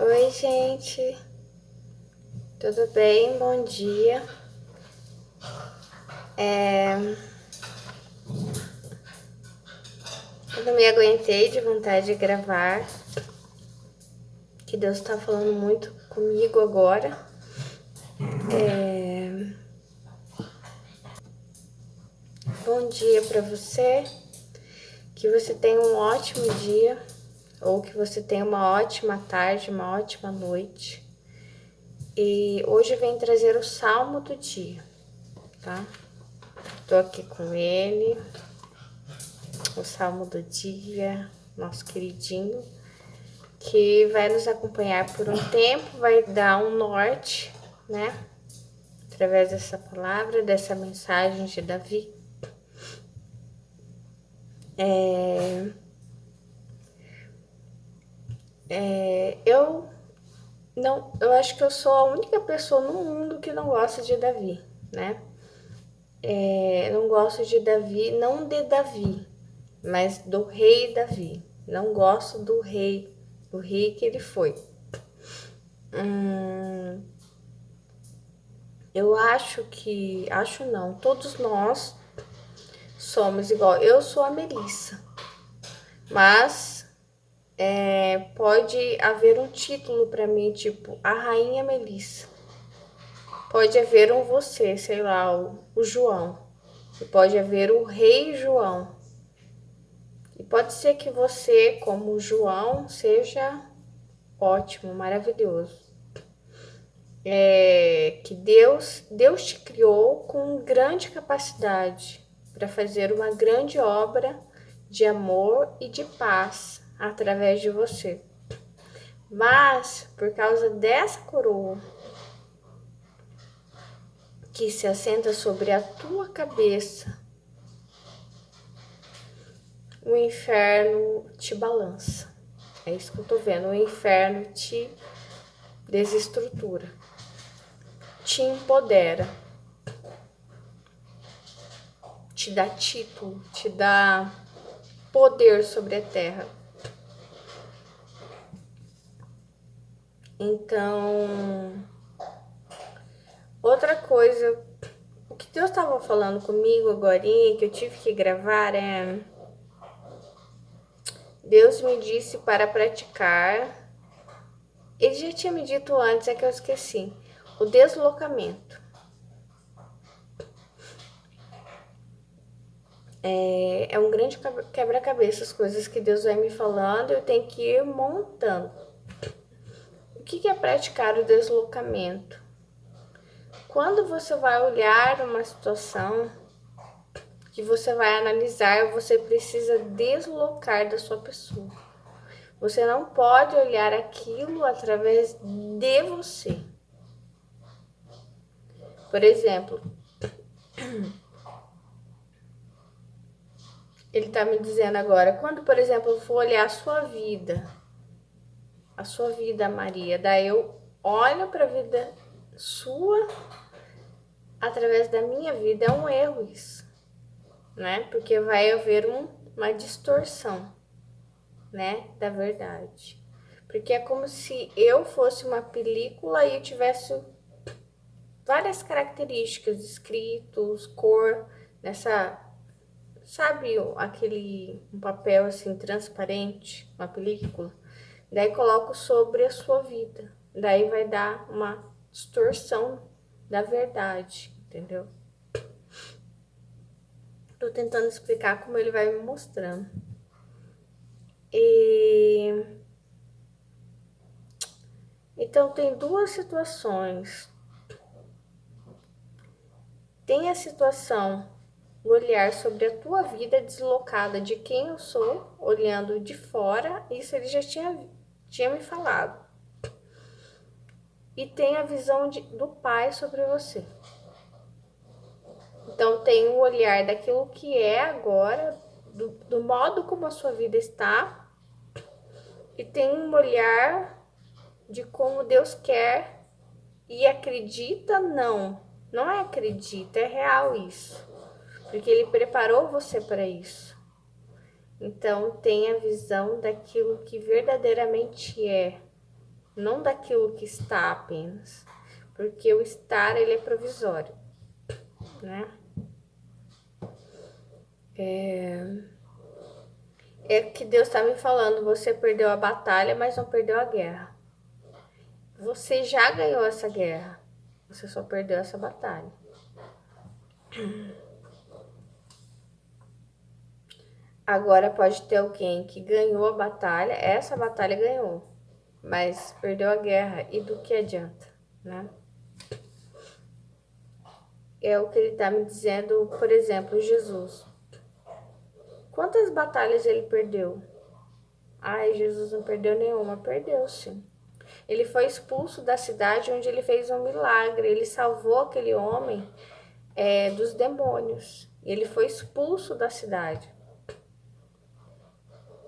Oi, gente, tudo bem? Bom dia. Eu não me aguentei de vontade de gravar, que Deus tá falando muito comigo agora. Bom dia pra você, que você tenha um ótimo dia, ou que você tenha uma ótima tarde, uma ótima noite. E hoje vem trazer o Salmo do dia, tá? Tô aqui com ele, o Salmo do dia, nosso queridinho, que vai nos acompanhar por um tempo, vai dar um norte, né? Através dessa palavra, dessa mensagem de Davi. Eu acho que eu sou a única pessoa no mundo que não gosta de Davi, né? Não gosto de Davi, não de Davi, mas do rei Davi. Não gosto do rei que ele foi. Eu acho não, todos nós somos igual. Eu sou a Melissa, mas pode haver um título para mim, tipo a Rainha Melissa. Pode haver um você, sei lá, o João. E pode haver o Rei João. E pode ser que você, como o João, seja ótimo, maravilhoso. Que Deus te criou com grande capacidade para fazer uma grande obra de amor e de paz através de você. Mas, por causa dessa coroa que se assenta sobre a tua cabeça, o inferno te balança. É isso que eu tô vendo. O inferno te desestrutura, te empodera, te dá título, te dá poder sobre a terra. Então, outra coisa, o que Deus estava falando comigo agora, que eu tive que gravar, Deus me disse para praticar. Ele já tinha me dito antes, é que eu esqueci. O deslocamento. É um grande quebra-cabeça as coisas que Deus vai me falando, eu tenho que ir montando. O que é praticar o deslocamento? Quando você vai olhar uma situação que você vai analisar, você precisa deslocar da sua pessoa. Você não pode olhar aquilo através de você. Por exemplo, ele está me dizendo agora, quando, por exemplo, eu for olhar a sua vida, Maria, daí eu olho para a vida sua através da minha vida, é um erro isso, né? Porque vai haver uma distorção, né, da verdade. Porque é como se eu fosse uma película e eu tivesse várias características, escritos, cor, nessa, sabe, aquele um papel assim transparente, uma película. Daí coloco sobre a sua vida. Daí vai dar uma distorção da verdade, entendeu? Tô tentando explicar como ele vai me mostrando. Então tem duas situações. Tem a situação, o olhar sobre a tua vida deslocada de quem eu sou, olhando de fora, isso ele já tinha me falado. E tem a visão do Pai sobre você. Então tem o olhar daquilo que é agora, do modo como a sua vida está, e tem um olhar de como Deus quer e acredita, não é acredita, é real isso, porque Ele preparou você para isso. Então tem a visão daquilo que verdadeiramente é, não daquilo que está apenas, porque o estar ele é provisório, né? É que Deus está me falando, você perdeu a batalha, mas não perdeu a guerra. Você já ganhou essa guerra, você só perdeu essa batalha. Agora pode ter alguém que ganhou a batalha, essa batalha ganhou, mas perdeu a guerra, e do que adianta, né? É o que ele está me dizendo, por exemplo, Jesus. Quantas batalhas ele perdeu? Ai, Jesus não perdeu nenhuma. Perdeu, sim. Ele foi expulso da cidade onde ele fez um milagre. Ele salvou aquele homem dos demônios. Ele foi expulso da cidade.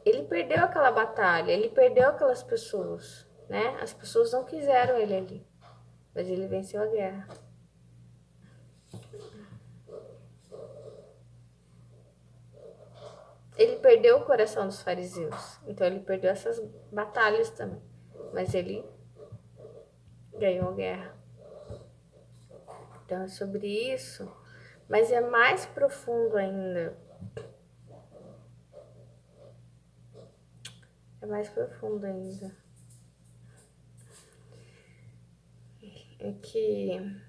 Ele perdeu aquela batalha. Ele perdeu aquelas pessoas, né? As pessoas não quiseram ele ali. Mas ele venceu a guerra. Ele perdeu o coração dos fariseus. Então ele perdeu essas batalhas também. Mas ele ganhou a guerra. Então é sobre isso. Mas é mais profundo ainda. É mais profundo ainda. É que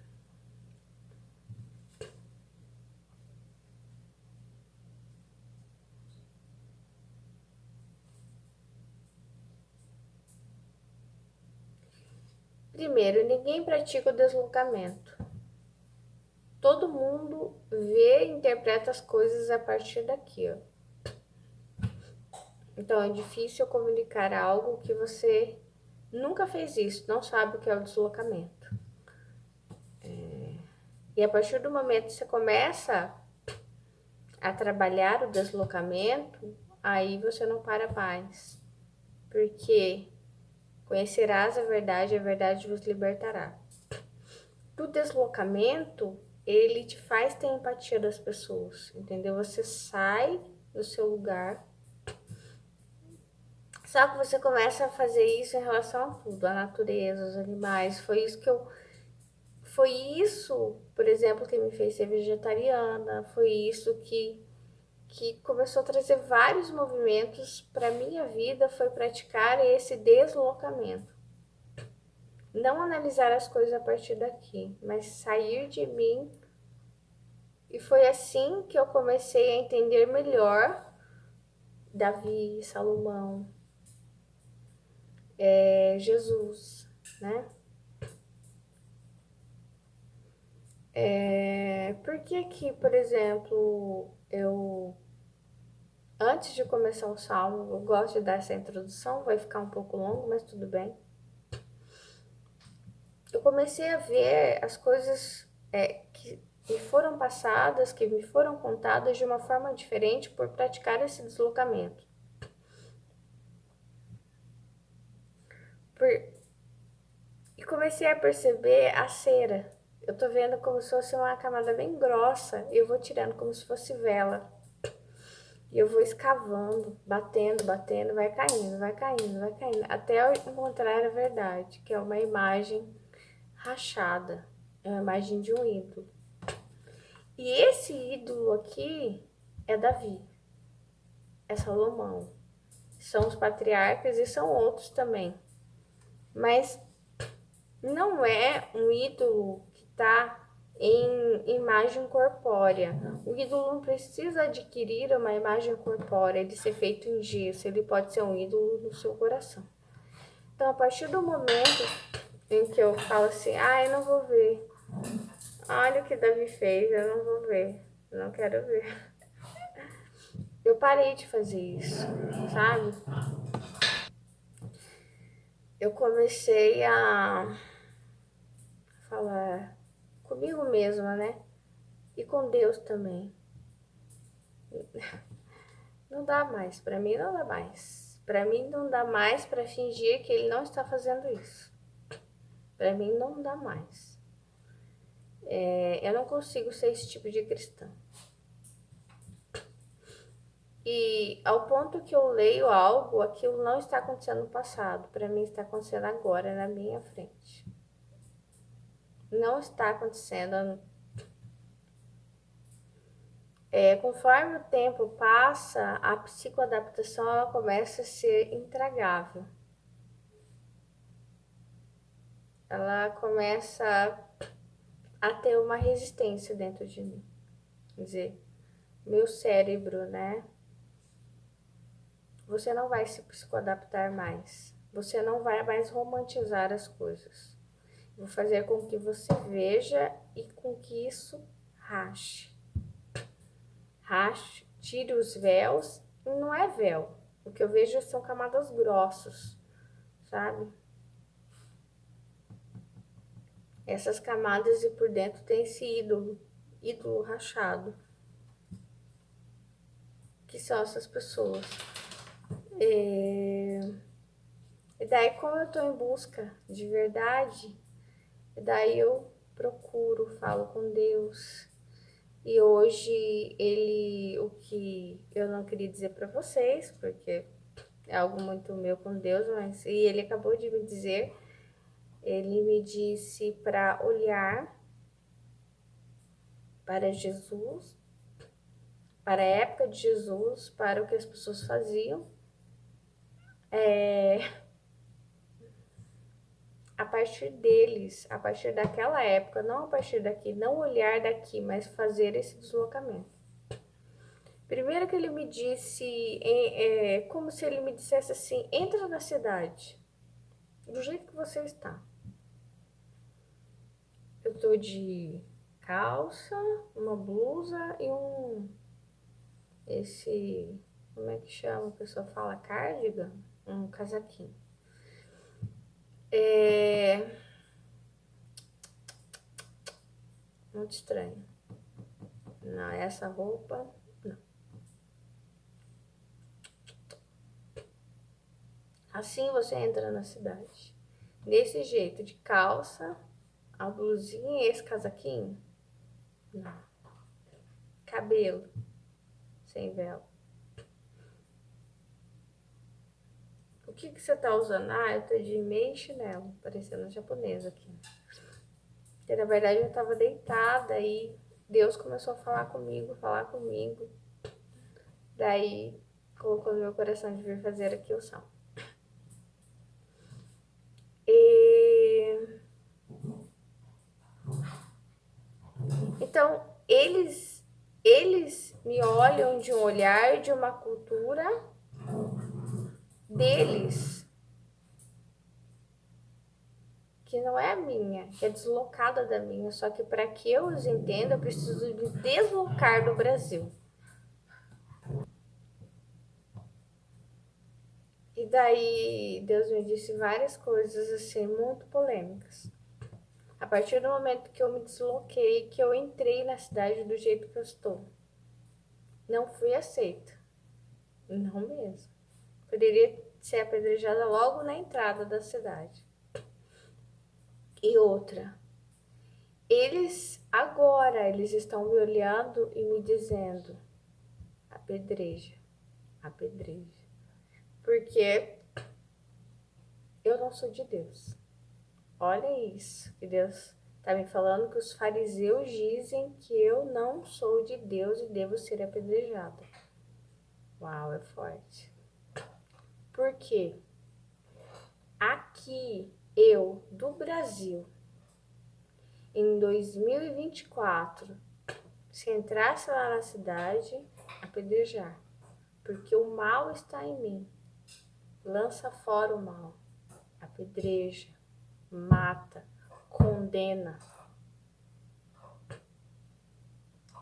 primeiro, ninguém pratica o deslocamento. Todo mundo vê e interpreta as coisas a partir daqui, ó. Então é difícil comunicar algo que você nunca fez isso, não sabe o que é o deslocamento. E a partir do momento que você começa a trabalhar o deslocamento, aí você não para mais. Porque conhecerás a verdade vos libertará. O deslocamento, ele te faz ter empatia das pessoas, entendeu? Você sai do seu lugar, só que você começa a fazer isso em relação a tudo, a natureza, os animais. Foi isso, por exemplo, que me fez ser vegetariana. Foi isso que começou a trazer vários movimentos para minha vida, foi praticar esse deslocamento. Não analisar as coisas a partir daqui, mas sair de mim. E foi assim que eu comecei a entender melhor Davi, Salomão, Jesus, né? Por que que, por exemplo, antes de começar o salmo, eu gosto de dar essa introdução, vai ficar um pouco longo, mas tudo bem. Eu comecei a ver as coisas que me foram passadas, que me foram contadas de uma forma diferente por praticar esse deslocamento. E comecei a perceber a cera. Eu tô vendo como se fosse uma camada bem grossa e eu vou tirando como se fosse vela. E eu vou escavando, batendo, batendo, vai caindo, vai caindo, vai caindo, até eu encontrar a verdade, que é uma imagem rachada, é uma imagem de um ídolo. E esse ídolo aqui é Davi, é Salomão, são os patriarcas e são outros também. Mas não é um ídolo que está em imagem corpórea. O ídolo não precisa adquirir uma imagem corpórea, de ser feito em gesso, ele pode ser um ídolo no seu coração. Então, a partir do momento em que eu falo assim, eu não vou ver, olha o que Davi fez, eu não vou ver, não quero ver. Eu parei de fazer isso, sabe? Eu comecei a falar comigo mesma, né? E com Deus também. Não dá mais, pra mim não dá mais. Pra mim não dá mais pra fingir que ele não está fazendo isso. Pra mim não dá mais. Eu não consigo ser esse tipo de cristã. E ao ponto que eu leio algo, aquilo não está acontecendo no passado, para mim está acontecendo agora, na minha frente. Não está acontecendo. Conforme o tempo passa, a psicoadaptação ela começa a ser intragável. Ela começa a ter uma resistência dentro de mim. Quer dizer, meu cérebro, né? Você não vai se psicoadaptar mais. Você não vai mais romantizar as coisas. Vou fazer com que você veja e com que isso rache. Rache, tire os véus. Não é véu. O que eu vejo são camadas grossas, sabe? Essas camadas e por dentro tem esse ídolo rachado. Que são essas pessoas. E daí, como eu tô em busca de verdade, daí eu procuro, falo com Deus. E hoje o que eu não queria dizer para vocês, porque é algo muito meu com Deus, mas e ele acabou de me dizer, ele me disse para olhar para Jesus, para a época de Jesus, para o que as pessoas faziam, a partir deles, a partir daquela época, não a partir daqui, não olhar daqui, mas fazer esse deslocamento. Primeiro que ele me disse, como se ele me dissesse assim, entra na cidade, do jeito que você está. Eu tô de calça, uma blusa e como é que chama? A pessoa fala cardigan? Um casaquinho. Muito estranho. Não, essa roupa, não. Assim você entra na cidade. Desse jeito, de calça, a blusinha e esse casaquinho? Não. Cabelo, sem véu. O que você tá usando? Ah, eu tô de meia e chinelo, parecendo japonesa aqui. Porque, na verdade, eu tava deitada e Deus começou a falar comigo. Daí, colocou no meu coração de vir fazer aqui o salmo. Então, eles me olham de um olhar de uma cultura deles, que não é a minha, que é deslocada da minha, só que para que eu os entenda, eu preciso me deslocar do Brasil. E daí Deus me disse várias coisas assim muito polêmicas. A partir do momento que eu me desloquei, que eu entrei na cidade do jeito que eu estou, não fui aceita. Não mesmo. Poderia ser apedrejada logo na entrada da cidade. E outra, eles estão me olhando e me dizendo, apedreja, apedreja. Porque eu não sou de Deus. Olha isso, que Deus está me falando que os fariseus dizem que eu não sou de Deus e devo ser apedrejada. Uau, é forte. Por quê? Aqui, eu, do Brasil, em 2024, se entrasse lá na cidade, apedrejar. Porque o mal está em mim. Lança fora o mal. Apedreja, mata, condena.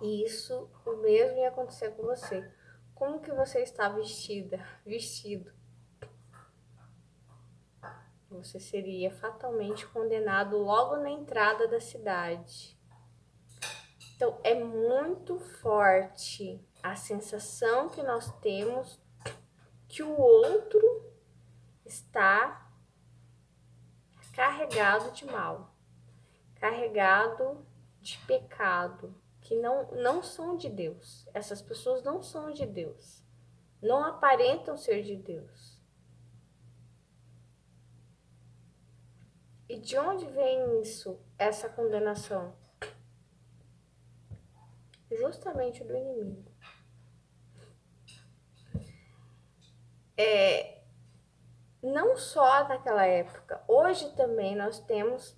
E isso o mesmo ia acontecer com você. Como que você está vestido? Você seria fatalmente condenado logo na entrada da cidade. Então é muito forte a sensação que nós temos que o outro está carregado de mal, carregado de pecado, que não são de Deus. Essas pessoas não são de Deus. não aparentam ser de Deus. E de onde vem isso, essa condenação? Justamente do inimigo. Não só naquela época, hoje também nós temos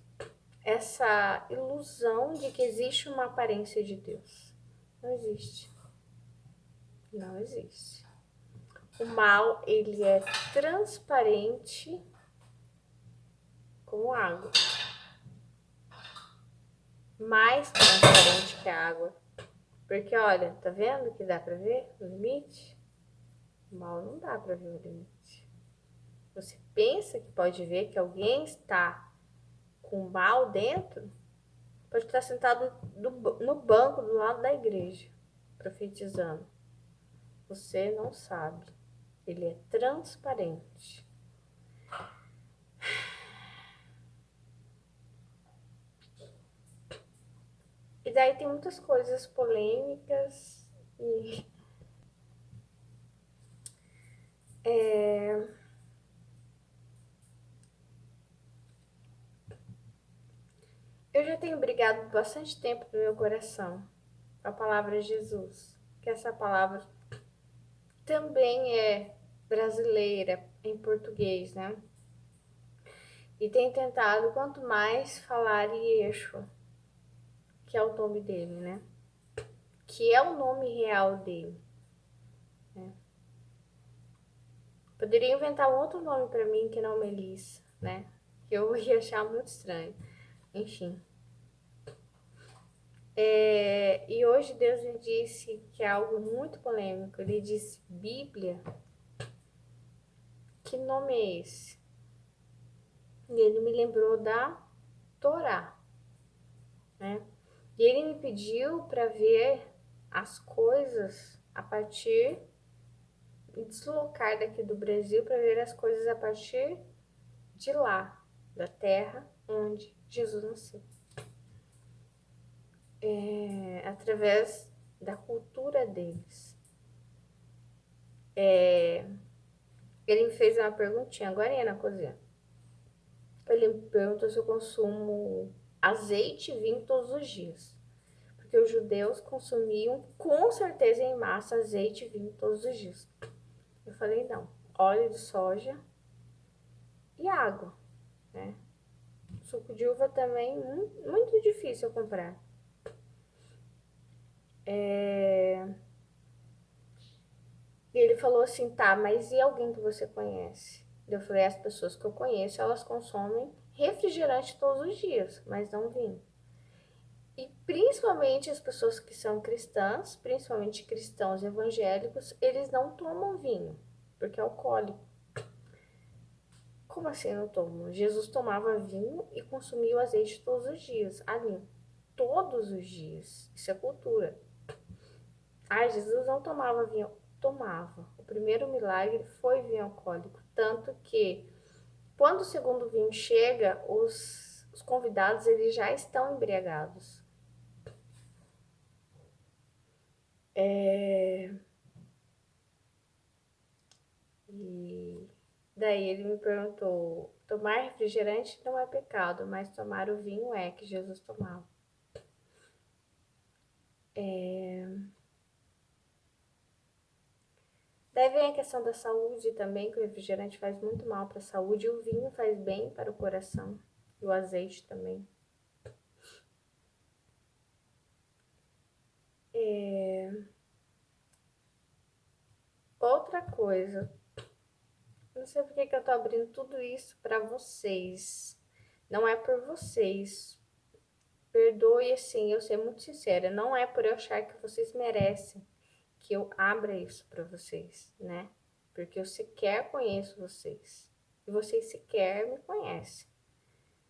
essa ilusão de que existe uma aparência de Deus. Não existe. Não existe. O mal, ele é transparente como água. Mais transparente que a água. Porque, olha, tá vendo que dá pra ver o limite? O mal não dá pra ver o limite. Você pensa que pode ver que alguém está com mal dentro? Pode estar sentado no banco do lado da igreja, profetizando. Você não sabe. Ele é transparente. E daí tem muitas coisas polêmicas e eu já tenho brigado bastante tempo no meu coração com a palavra Jesus, que essa palavra também é brasileira em português, né? E tem tentado quanto mais falar Yeshua, que é o nome dele, né? Que é o nome real dele. Né? Poderia inventar um outro nome para mim que não Melissa, né? Que eu ia achar muito estranho. Enfim. E hoje Deus me disse que é algo muito polêmico. Ele disse Bíblia. Que nome é esse? E ele me lembrou da Torá, né? E ele me pediu para ver as coisas a partir deslocar daqui do Brasil para ver as coisas a partir de lá, da terra onde Jesus nasceu. Através da cultura deles. Ele me fez uma perguntinha agora na cozinha. Ele me perguntou se eu consumo azeite e vinho todos os dias. Porque os judeus consumiam com certeza em massa azeite e vinho todos os dias. Eu falei, não. Óleo de soja e água, né? Suco de uva também, muito difícil eu comprar. E ele falou assim, tá, mas e alguém que você conhece? Eu falei, as pessoas que eu conheço, elas consomem refrigerante todos os dias, mas não vinho. E principalmente as pessoas que são cristãs, principalmente cristãos evangélicos, eles não tomam vinho, porque é alcoólico. Como assim não tomam? Jesus tomava vinho e consumia o azeite todos os dias, ali, todos os dias. Isso é cultura. Ah, Jesus não tomava vinho. Tomava. O primeiro milagre foi vinho alcoólico. Tanto que, quando o segundo vinho chega, os convidados eles já estão embriagados. E daí ele me perguntou: tomar refrigerante não é pecado, mas tomar o vinho é, que Jesus tomava. Daí vem a questão da saúde também, que o refrigerante faz muito mal para a saúde, e o vinho faz bem para o coração, e o azeite também. Outra coisa, não sei por que eu tô abrindo tudo isso para vocês. Não é por vocês. Perdoe assim, eu ser muito sincera. Não é por eu achar que vocês merecem que eu abra isso para vocês, né? Porque eu sequer conheço vocês. E vocês sequer me conhecem.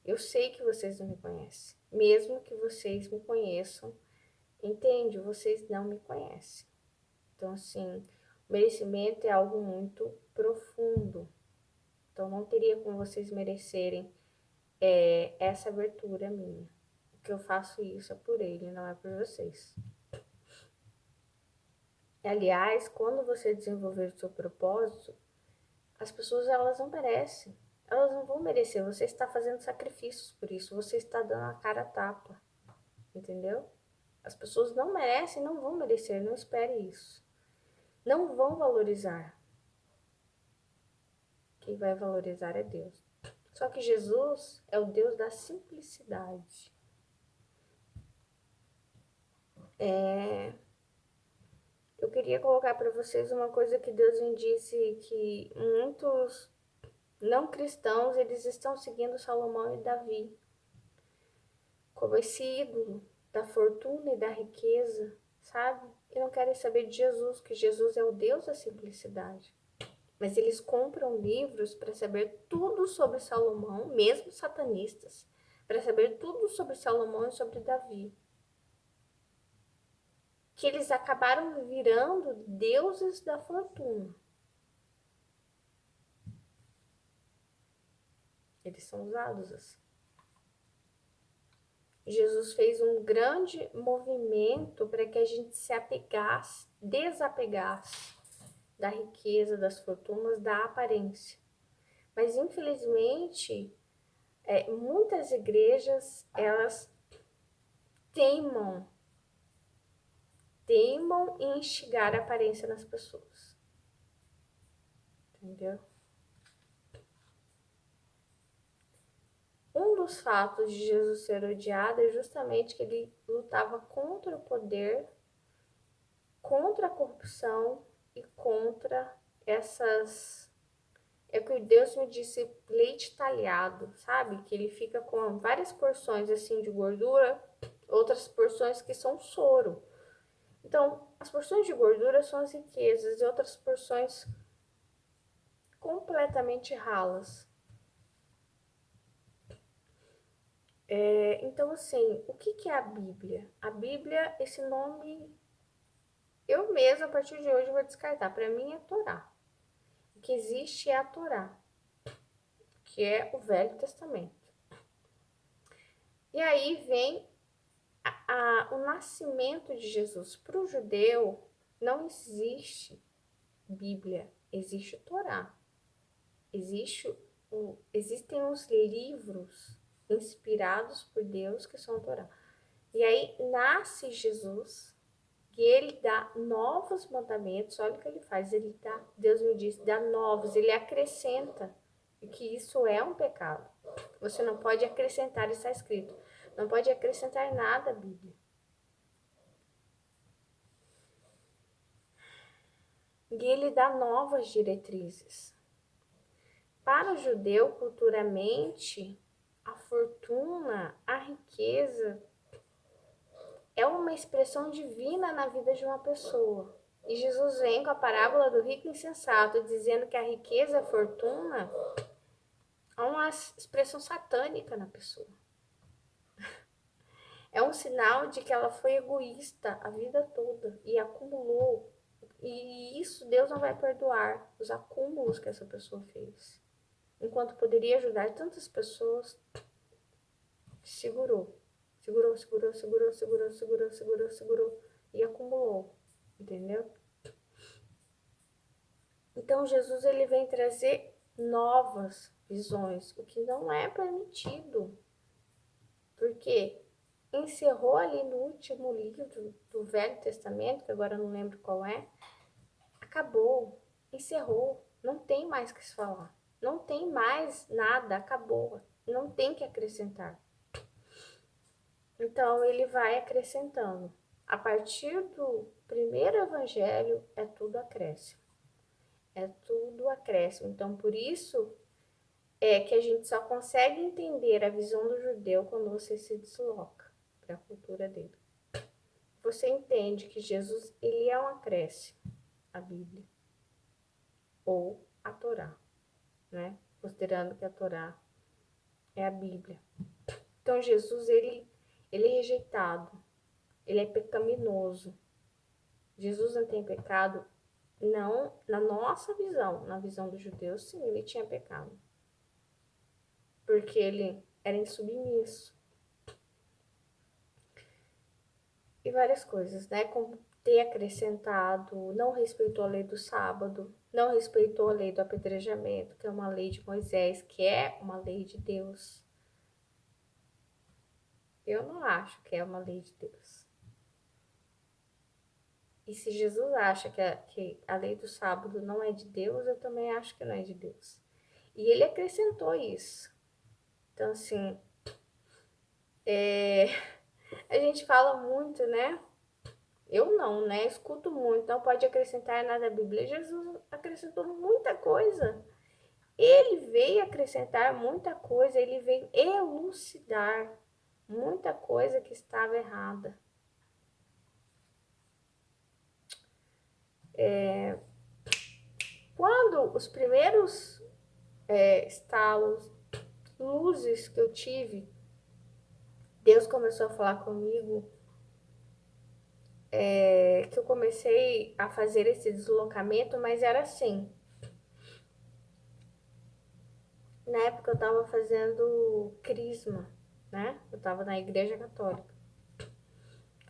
Eu sei que vocês não me conhecem. Mesmo que vocês me conheçam, entende? Vocês não me conhecem. Então, assim, o merecimento é algo muito profundo. Então, não teria como vocês merecerem essa abertura minha. O que eu faço isso é por ele, não é por vocês. Aliás, quando você desenvolver o seu propósito, as pessoas elas não merecem. Elas não vão merecer. Você está fazendo sacrifícios por isso. Você está dando a cara a tapa. Entendeu? As pessoas não merecem, não vão merecer. Não espere isso. Não vão valorizar. Quem vai valorizar é Deus. Só que Jesus é o Deus da simplicidade. Eu queria colocar para vocês uma coisa que Deus me disse, que muitos não cristãos, eles estão seguindo Salomão e Davi como esse ídolo da fortuna e da riqueza, sabe? E não querem saber de Jesus, que Jesus é o Deus da simplicidade. Mas eles compram livros para saber tudo sobre Salomão, mesmo satanistas, para saber tudo sobre Salomão e sobre Davi. Que eles acabaram virando deuses da fortuna. Eles são usados assim. Jesus fez um grande movimento para que a gente se apegasse, desapegasse da riqueza, das fortunas, da aparência. Mas infelizmente, muitas igrejas elas teimam em instigar a aparência nas pessoas. Entendeu? Um dos fatos de Jesus ser odiado é justamente que ele lutava contra o poder, contra a corrupção e contra essas... É o que Deus me disse, leite talhado, sabe? Que ele fica com várias porções assim de gordura, outras porções que são soro. Então, as porções de gordura são as riquezas e outras porções completamente ralas. Então, assim, o que é a Bíblia? A Bíblia, esse nome, eu mesma, a partir de hoje, vou descartar. Para mim é Torá. O que existe é a Torá, que é o Velho Testamento. E aí vem o nascimento de Jesus. Para o judeu, não existe Bíblia, existe Torá. Existem os livros inspirados por Deus que são a Torá. E aí nasce Jesus e ele dá novos mandamentos. Olha o que ele faz, ele dá, Deus me disse, dá novos, ele acrescenta, e que isso é um pecado. Você não pode acrescentar, está escrito, não pode acrescentar nada à Bíblia. E ele dá novas diretrizes. Para o judeu, culturalmente, a fortuna, a riqueza é uma expressão divina na vida de uma pessoa. E Jesus vem com a parábola do rico insensato, dizendo que a riqueza, a fortuna, é uma expressão satânica na pessoa. É um sinal de que ela foi egoísta a vida toda e acumulou. E isso Deus não vai perdoar, os acúmulos que essa pessoa fez. Enquanto poderia ajudar tantas pessoas, segurou. Segurou e acumulou, entendeu? Então Jesus ele vem trazer novas visões, o que não é permitido, porque encerrou ali no último livro do Velho Testamento, que agora eu não lembro qual é, acabou, encerrou, não tem mais o que se falar, não tem mais nada, acabou, não tem que acrescentar. Então ele vai acrescentando. A partir do primeiro evangelho é tudo acréscimo. É tudo acréscimo. Então por isso é que a gente só consegue entender a visão do judeu quando você se desloca para a cultura dele. Você entende que Jesus ele é um acréscimo à Bíblia ou à Torá, né? Considerando que a Torá é a Bíblia. Então Jesus ele é rejeitado, ele é pecaminoso. Jesus não tem pecado? Não, na nossa visão, na visão dos judeus, sim, ele tinha pecado. Porque ele era insubmisso. E várias coisas, né? Como ter acrescentado, não respeitou a lei do sábado, não respeitou a lei do apedrejamento, que é uma lei de Moisés, que é uma lei de Deus. Eu não acho que é uma lei de Deus. E se Jesus acha que a lei do sábado não é de Deus, eu também acho que não é de Deus. E ele acrescentou isso. Então, assim, a gente fala muito, né? Eu não, né? Escuto muito, não pode acrescentar nada à Bíblia. Jesus acrescentou muita coisa. Ele veio acrescentar muita coisa, ele veio elucidar muita coisa que estava errada. Quando os primeiros estalos, luzes que eu tive, Deus começou a falar comigo, que eu comecei a fazer esse deslocamento, mas era assim. Na época eu estava fazendo crisma, né? Eu estava na igreja católica.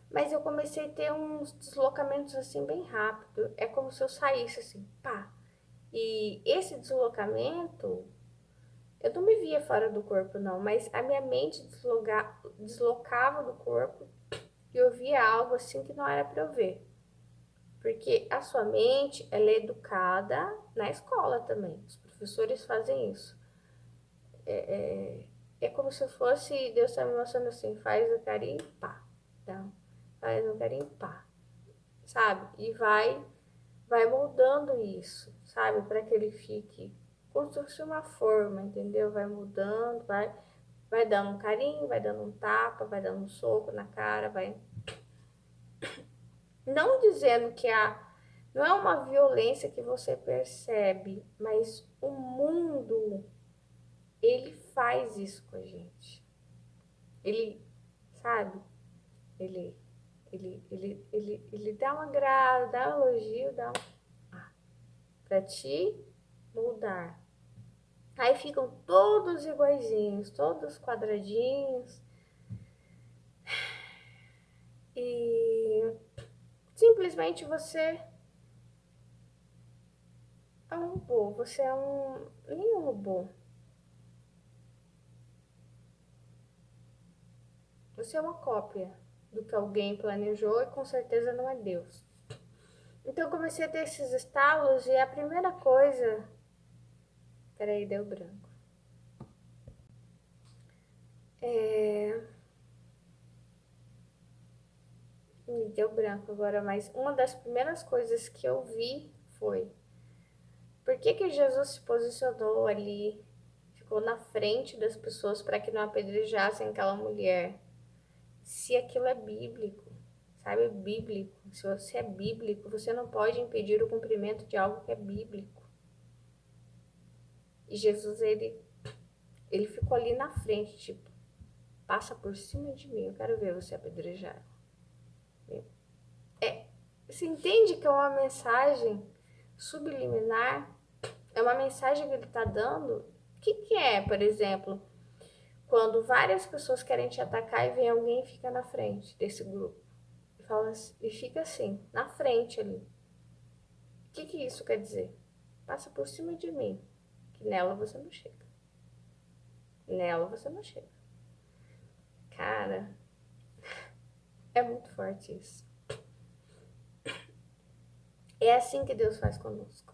Mas eu comecei a ter uns deslocamentos assim bem rápido. É como se eu saísse assim, pá. E esse deslocamento, eu não me via fora do corpo não, mas a minha mente deslocava do corpo e eu via algo assim que não era para eu ver. Porque a sua mente, ela é educada na escola também. Os professores fazem isso. É como se fosse Deus tá me mostrando assim, faz o carinho, pá. Então, faz o carinho, pá. Sabe? E vai moldando isso, sabe? Para que ele fique como se fosse uma forma, entendeu? Vai mudando, vai dando um carinho, vai dando um tapa, vai dando um soco na cara, vai. Não dizendo que não é uma violência que você percebe, mas o mundo, ele faz isso com a gente. Ele, sabe? Ele, ele dá uma graça, dá um elogio, dá pra te moldar. Aí ficam todos iguaizinhos, todos quadradinhos. E simplesmente você é um robô. Você é um. Nem um robô. Você é uma cópia do que alguém planejou e com certeza não é Deus. Então eu comecei a ter esses estalos e a primeira coisa. Peraí, deu branco. Me deu branco agora, mas uma das primeiras coisas que eu vi foi: por que que Jesus se posicionou ali, ficou na frente das pessoas para que não apedrejassem aquela mulher? Se aquilo é bíblico, sabe? É bíblico. Se você é bíblico, você não pode impedir o cumprimento de algo que é bíblico. E Jesus, ele ficou ali na frente, tipo, passa por cima de mim, eu quero ver você apedrejar. Você entende que é uma mensagem subliminar? É uma mensagem que ele está dando? O que é, por exemplo, quando várias pessoas querem te atacar e vem alguém e fica na frente desse grupo? E, fala assim, e fica assim, na frente ali. O que isso quer dizer? Passa por cima de mim, que nela você não chega. Nela você não chega. Cara, é muito forte isso. É assim que Deus faz conosco.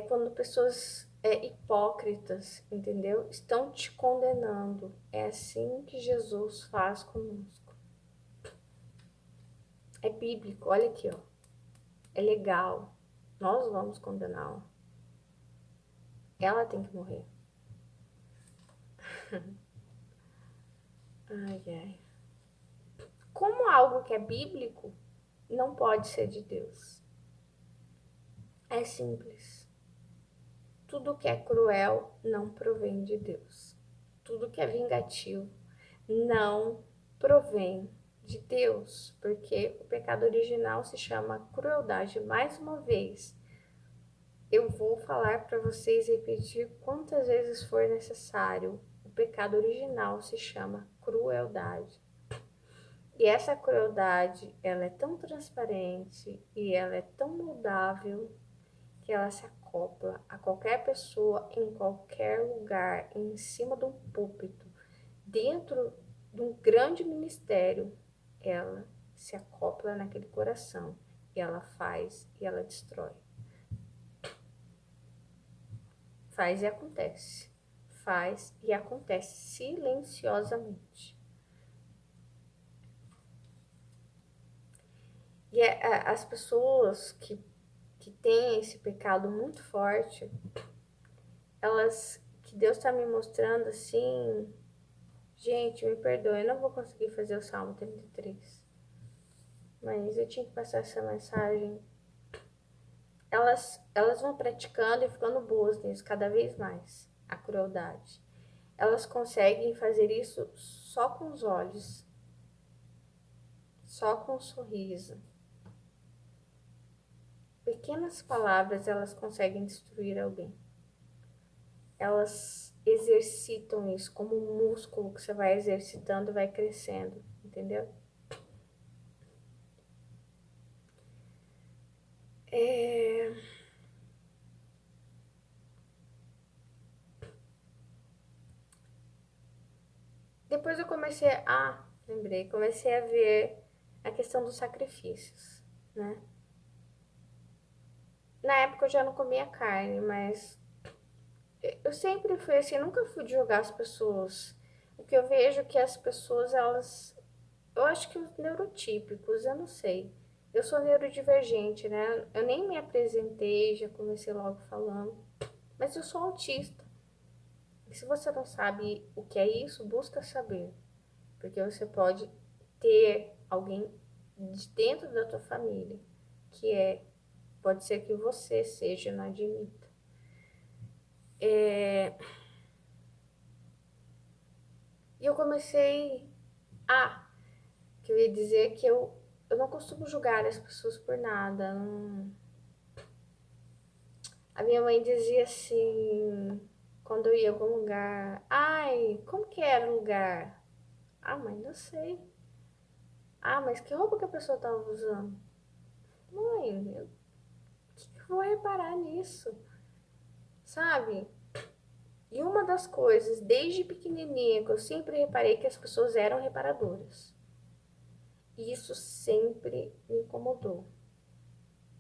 Quando pessoas hipócritas, entendeu? Estão te condenando. É assim que Jesus faz conosco. É bíblico, olha aqui, ó. É legal. Nós vamos condená-la. Ela tem que morrer. Ai, ai. Como algo que é bíblico não pode ser de Deus. É simples. Tudo que é cruel não provém de Deus. Tudo que é vingativo não provém de Deus, porque o pecado original se chama crueldade. Mais uma vez, eu vou falar para vocês repetir quantas vezes for necessário. O pecado original se chama crueldade. E essa crueldade, ela é tão transparente e ela é tão moldável que ela se acopla a qualquer pessoa, em qualquer lugar, em cima de um púlpito, dentro de um grande ministério. Ela se acopla naquele coração e ela faz e ela destrói. Faz e acontece. Faz e acontece silenciosamente. E as pessoas que têm esse pecado muito forte, elas, que Deus está me mostrando assim, gente, me perdoe, eu não vou conseguir fazer o Salmo 33, mas eu tinha que passar essa mensagem. Elas vão praticando e ficando boas nisso cada vez mais, a crueldade. Elas conseguem fazer isso só com os olhos, só com um sorriso. Pequenas palavras, elas conseguem destruir alguém. Elas exercitam isso como um músculo que você vai exercitando e vai crescendo, entendeu? Depois eu comecei a ver a questão dos sacrifícios, né? Na época eu já não comia carne, mas eu sempre fui assim, nunca fui de julgar as pessoas. O que eu vejo é que as pessoas, eu acho que os neurotípicos, eu não sei. Eu sou neurodivergente, né? Eu nem me apresentei, já comecei logo falando. Mas eu sou autista. E se você não sabe o que é isso, busca saber. Porque você pode ter alguém de dentro da tua família que pode ser que você seja, não admita. E eu comecei que eu ia dizer que eu não costumo julgar as pessoas por nada. Não. A minha mãe dizia assim, quando eu ia a algum lugar, ai, como que era o lugar? Ah, mãe, não sei. Ah, mas que roupa que a pessoa tava usando? Mãe, eu que vou reparar nisso? Sabe? E uma das coisas, desde pequenininha, que eu sempre reparei que as pessoas eram reparadoras. E isso sempre me incomodou.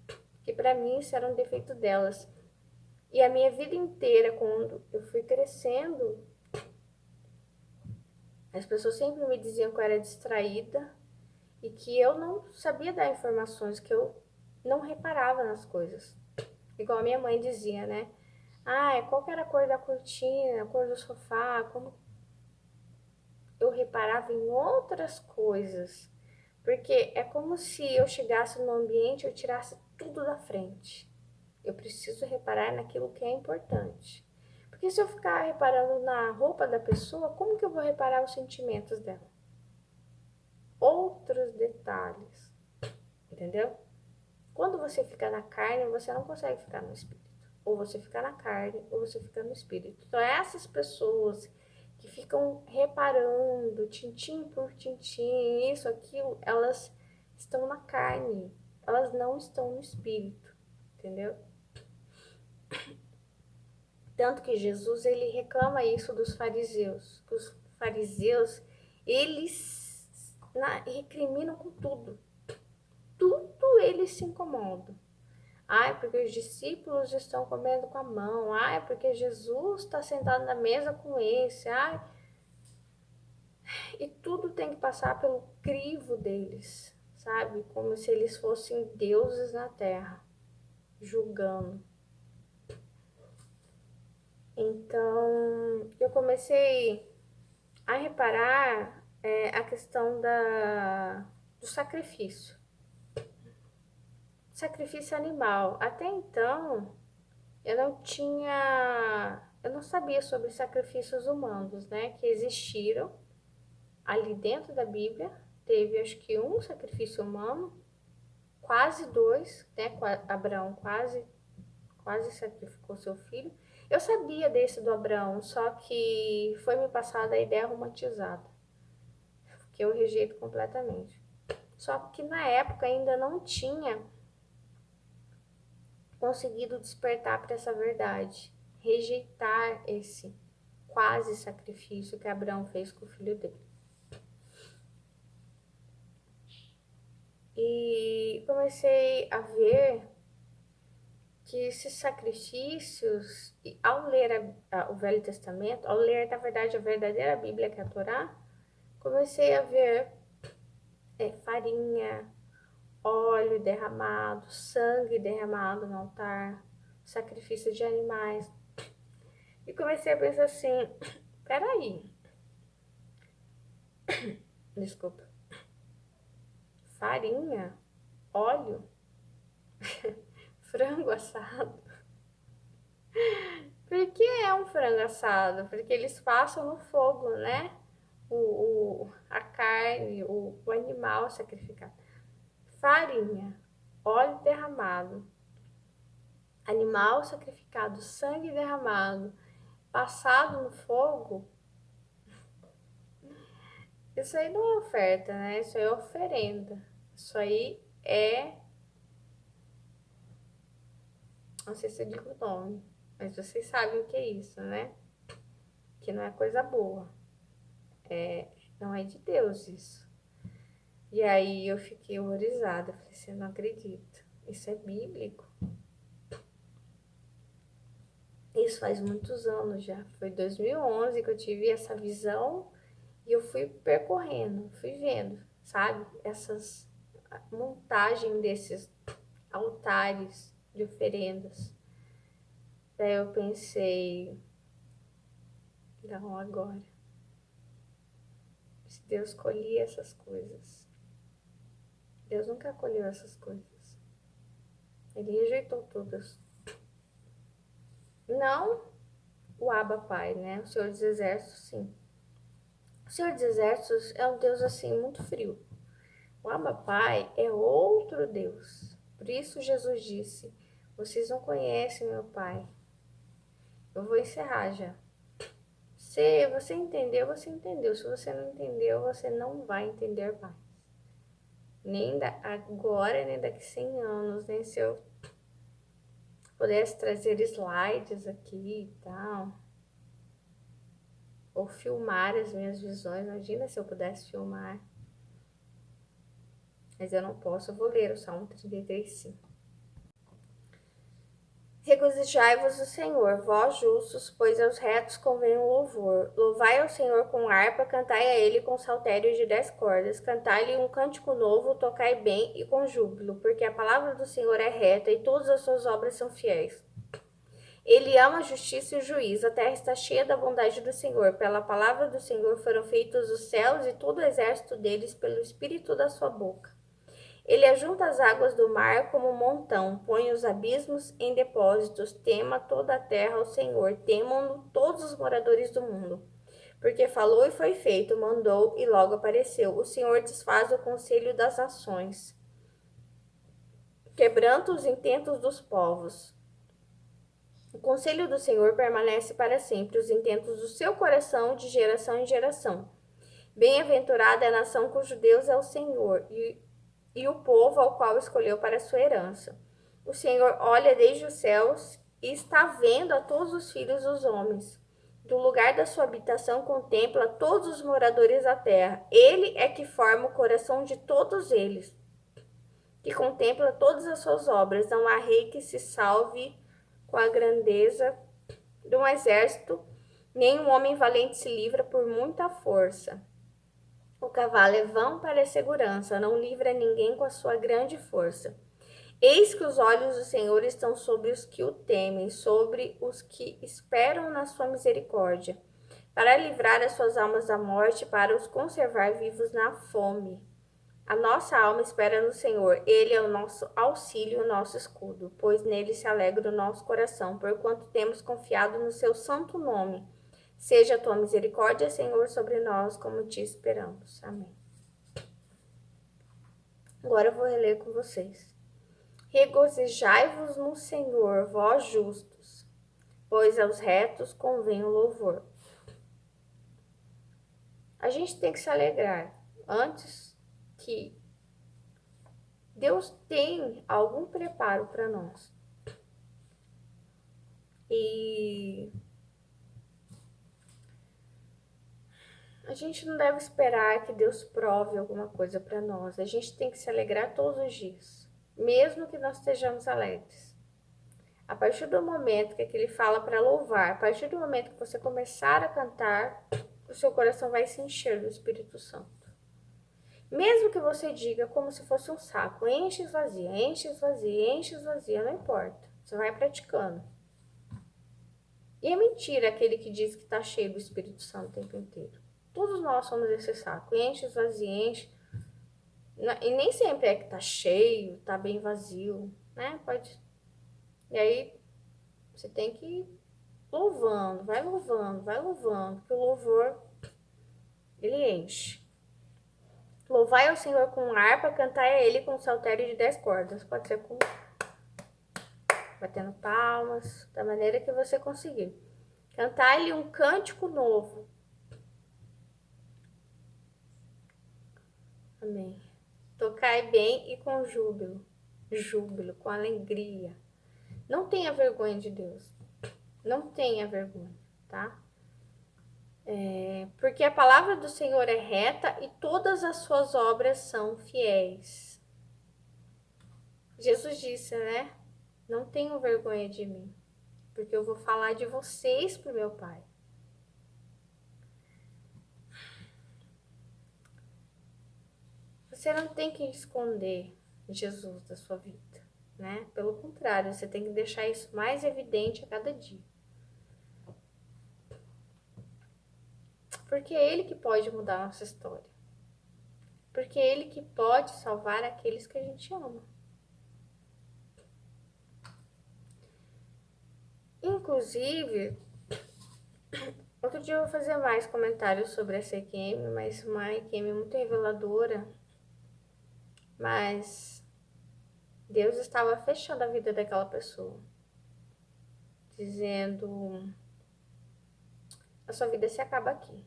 Porque pra mim isso era um defeito delas. E a minha vida inteira, quando eu fui crescendo, as pessoas sempre me diziam que eu era distraída e que eu não sabia dar informações, que eu não reparava nas coisas. Igual a minha mãe dizia, né? Ah, qual que era a cor da cortina, a cor do sofá, como eu reparava em outras coisas. Porque é como se eu chegasse no ambiente e eu tirasse tudo da frente. Eu preciso reparar naquilo que é importante. Porque se eu ficar reparando na roupa da pessoa, como que eu vou reparar os sentimentos dela? Outros detalhes, entendeu? Quando você fica na carne, você não consegue ficar no espírito. Ou você fica na carne, ou você fica no espírito. Então, essas pessoas que ficam reparando, tintim por tintim, isso, aquilo, elas estão na carne. Elas não estão no espírito, entendeu? Tanto que Jesus, ele reclama isso dos fariseus. Que os fariseus, eles recriminam com tudo. Tudo eles se incomodam. Ai, porque os discípulos estão comendo com a mão. Ai, porque Jesus está sentado na mesa com esse. Ai, e tudo tem que passar pelo crivo deles, sabe? Como se eles fossem deuses na terra, julgando. Então, eu comecei a reparar a questão do sacrifício. Sacrifício animal. Até então, eu não sabia sobre sacrifícios humanos, né? Que existiram ali dentro da Bíblia. Teve, acho que um sacrifício humano, quase dois, né? Abraão quase sacrificou seu filho. Eu sabia desse do Abraão, só que foi me passada a ideia romantizada. que eu rejeito completamente. Só que na época ainda não tinha conseguido despertar para essa verdade, rejeitar esse quase sacrifício que Abraão fez com o filho dele. E comecei a ver que esses sacrifícios, ao ler o Velho Testamento, ao ler, na verdade, a verdadeira Bíblia, que é a Torá, comecei a ver farinha, óleo derramado, sangue derramado no altar, sacrifício de animais. E comecei a pensar assim, peraí, desculpa, farinha, óleo, frango assado. Por que é um frango assado? Porque eles passam no fogo, né? A carne, o animal sacrificado. Farinha, óleo derramado, animal sacrificado, sangue derramado, passado no fogo. Isso aí não é oferta, né? Isso aí é oferenda. Isso aí é... Não sei se eu digo o nome, mas vocês sabem o que é isso, né? Que não é coisa boa. Não é de Deus isso. E aí eu fiquei horrorizada. Falei assim, eu não acredito. Isso é bíblico. Isso faz muitos anos já. Foi 2011 que eu tive essa visão e eu fui percorrendo, fui vendo, sabe? Essas montagem desses altares de oferendas. Daí eu pensei, não, agora. Se Deus colhia essas coisas. Deus nunca colheu essas coisas. Ele rejeitou todas. Não o Abba Pai, né? O Senhor dos Exércitos, sim. O Senhor dos Exércitos é um Deus assim muito frio. O Abba Pai é outro Deus. Por isso Jesus disse: vocês não conhecem meu Pai. Eu vou encerrar já. Se você entendeu, você entendeu. Se você não entendeu, você não vai entender mais. Nem agora, nem daqui 100 anos, nem se eu pudesse trazer slides aqui e tal. Ou filmar as minhas visões. Imagina se eu pudesse filmar. Mas eu não posso. Eu vou ler o Salmo 33, 5. Regozijai-vos no Senhor, vós justos, pois aos retos convém o louvor. Louvai ao Senhor com harpa, cantai a ele com saltério de 10 cordas. Cantai-lhe um cântico novo, tocai bem e com júbilo, porque a palavra do Senhor é reta e todas as suas obras são fiéis. Ele ama a justiça e o juízo, a terra está cheia da bondade do Senhor. Pela palavra do Senhor foram feitos os céus e todo o exército deles pelo espírito da sua boca. Ele ajunta as águas do mar como um montão, põe os abismos em depósitos. Tema toda a terra ao Senhor, temam-no todos os moradores do mundo. Porque falou e foi feito, mandou e logo apareceu. O Senhor desfaz o conselho das nações, quebranta os intentos dos povos. O conselho do Senhor permanece para sempre, os intentos do seu coração de geração em geração. Bem-aventurada é a nação cujo Deus é o Senhor, e o povo ao qual escolheu para sua herança. O Senhor olha desde os céus e está vendo a todos os filhos dos homens. Do lugar da sua habitação contempla todos os moradores da terra. Ele é que forma o coração de todos eles, que contempla todas as suas obras. Não há rei que se salve com a grandeza de um exército, nem um homem valente se livra por muita força. O cavalo é vão para a segurança, não livra ninguém com a sua grande força. Eis que os olhos do Senhor estão sobre os que o temem, sobre os que esperam na sua misericórdia, para livrar as suas almas da morte, para os conservar vivos na fome. A nossa alma espera no Senhor, Ele é o nosso auxílio, o nosso escudo, pois nele se alegra o nosso coração, porquanto temos confiado no seu santo nome. Seja a tua misericórdia, Senhor, sobre nós, como te esperamos. Amém. Agora eu vou reler com vocês. Regozijai-vos no Senhor, vós justos, pois aos retos convém o louvor. A gente tem que se alegrar. antes que Deus tem algum preparo para nós. E a gente não deve esperar que Deus prove alguma coisa para nós. A gente tem que se alegrar todos os dias, mesmo que nós estejamos alegres. A partir do momento que ele fala para louvar, a partir do momento que você começar a cantar, o seu coração vai se encher do Espírito Santo. Mesmo que você diga como se fosse um saco, enche e esvazia, enche e esvazia, enche e esvazia, não importa. Você vai praticando. E é mentira aquele que diz que está cheio do Espírito Santo o tempo inteiro. Todos nós somos esse saco, enche, esvazia, enche. E nem sempre é que tá cheio, tá bem vazio, né? Pode. E aí você tem que ir louvando, vai louvando, que o louvor ele enche. Louvai ao Senhor com harpa, cantai a ele com saltério de 10 cordas. Pode ser com batendo palmas, da maneira que você conseguir. Cantai-lhe um cântico novo. Amém. Tocai bem e com júbilo, com alegria. Não tenha vergonha de Deus. Não tenha vergonha, tá? Porque a palavra do Senhor é reta e todas as suas obras são fiéis. Jesus disse, né? Não tenham vergonha de mim, porque eu vou falar de vocês pro meu Pai. Você não tem que esconder Jesus da sua vida, né? Pelo contrário, você tem que deixar isso mais evidente a cada dia. Porque é Ele que pode mudar a nossa história. Porque é Ele que pode salvar aqueles que a gente ama. Inclusive, outro dia eu vou fazer mais comentários sobre essa EQM, mas uma EQM muito reveladora. Mas Deus estava fechando a vida daquela pessoa, dizendo: a sua vida se acaba aqui.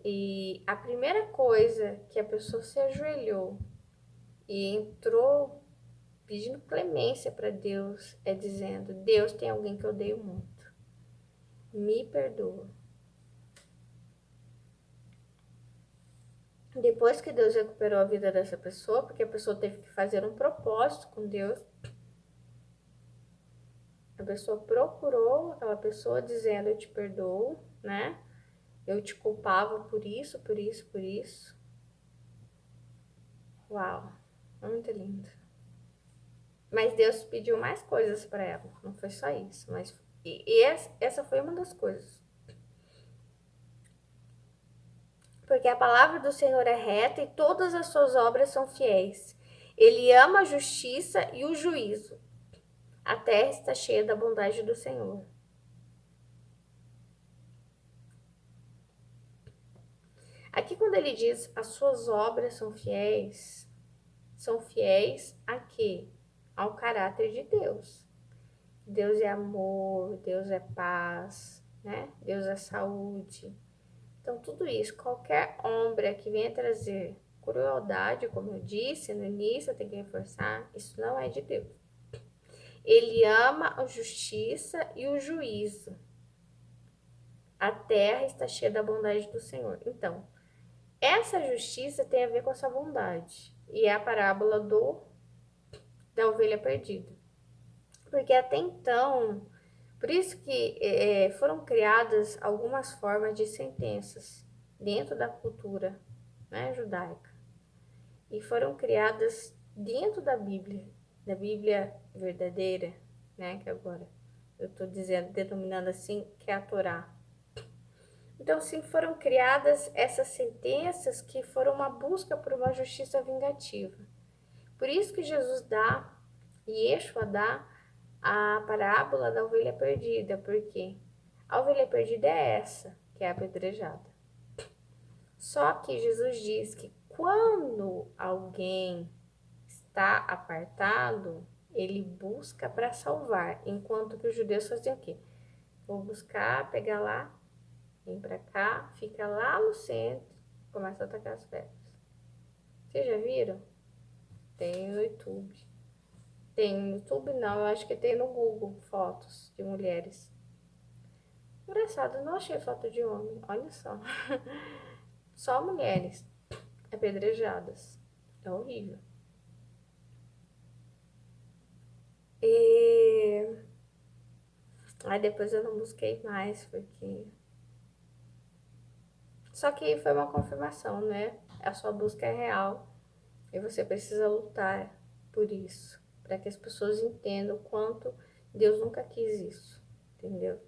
E a primeira coisa que a pessoa se ajoelhou e entrou pedindo clemência para Deus é dizendo: Deus, tem alguém que eu odeio muito, me perdoa. Depois que Deus recuperou a vida dessa pessoa, porque a pessoa teve que fazer um propósito com Deus, a pessoa procurou aquela pessoa dizendo: eu te perdoo, né? Eu te culpava por isso, por isso, por isso. Uau, muito lindo. Mas Deus pediu mais coisas para ela, não foi só isso. Mas essa foi uma das coisas. Porque a palavra do Senhor é reta e todas as suas obras são fiéis. Ele ama a justiça e o juízo. A terra está cheia da bondade do Senhor. Aqui quando ele diz as suas obras são fiéis a quê? Ao caráter de Deus. Deus é amor, Deus é paz, né? Deus é saúde. Então, tudo isso, qualquer obra que venha trazer crueldade, como eu disse no início, eu tenho que reforçar, isso não é de Deus. Ele ama a justiça e o juízo. A terra está cheia da bondade do Senhor. Então, essa justiça tem a ver com essa bondade. E é a parábola da ovelha perdida. Porque até então, por isso que foram criadas algumas formas de sentenças dentro da cultura, né, judaica. E foram criadas dentro da Bíblia verdadeira, né, que agora eu estou denominando assim, que é a Torá. Então, sim, foram criadas essas sentenças que foram uma busca por uma justiça vingativa. Por isso que Jesus dá, e Yeshua dá, a parábola da ovelha perdida, porque a ovelha perdida é essa, que é apedrejada. Só que Jesus diz que quando alguém está apartado, ele busca para salvar, enquanto que os judeus faziam o quê? Vou buscar, pegar lá, vem para cá, fica lá no centro, Começa a atacar as pedras. Vocês já viram? Tem no YouTube. Tem no YouTube não, eu acho que tem no Google fotos de mulheres. Engraçado, eu não achei foto de homem, olha só. Só mulheres apedrejadas. É horrível. E aí depois eu não busquei mais, porque. Só que foi uma confirmação, né? A sua busca é real e você precisa lutar por isso, para que as pessoas entendam o quanto Deus nunca quis isso, entendeu?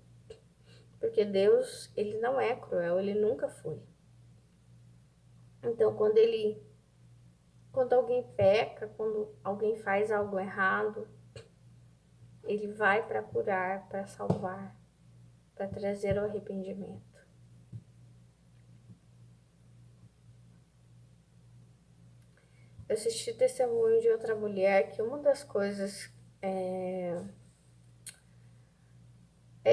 Porque Deus, ele não é cruel, ele nunca foi. Então, quando alguém peca, quando alguém faz algo errado, ele vai para curar, para salvar, para trazer o arrependimento. Eu assisti testemunho de outra mulher que uma das coisas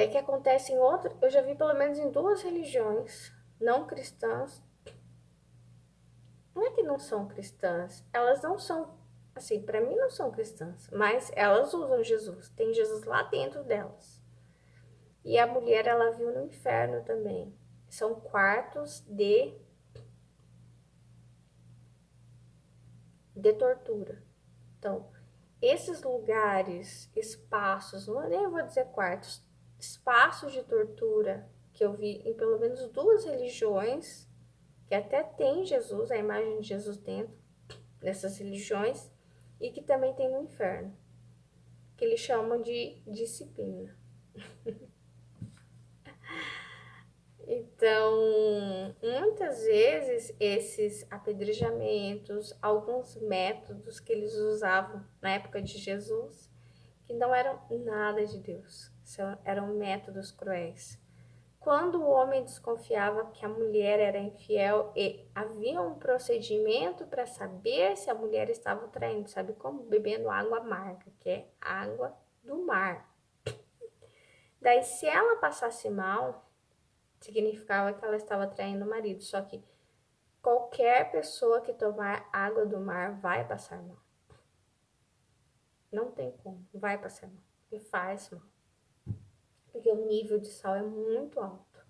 que acontece em outra, eu já vi pelo menos em duas religiões não cristãs. Não é que não são cristãs, elas não são, assim, para mim não são cristãs, mas elas usam Jesus, tem Jesus lá dentro delas. E a mulher, ela viu no inferno também. São quartos de tortura. Então, esses lugares, espaços, não nem vou dizer quartos, espaços de tortura que eu vi em pelo menos duas religiões, que até tem Jesus, a imagem de Jesus dentro dessas religiões, e que também tem no inferno, que eles chamam de disciplina. Então, muitas vezes esses apedrejamentos, alguns métodos que eles usavam na época de Jesus, que não eram nada de Deus, eram métodos cruéis. Quando o homem desconfiava que a mulher era infiel, e havia um procedimento para saber se a mulher estava traindo, sabe como? Bebendo água amarga, que é água do mar. Daí, se ela passasse mal, significava que ela estava traindo o marido. Só que qualquer pessoa que tomar água do mar vai passar mal. Não tem como, vai passar mal. E faz mal. Porque o nível de sal é muito alto.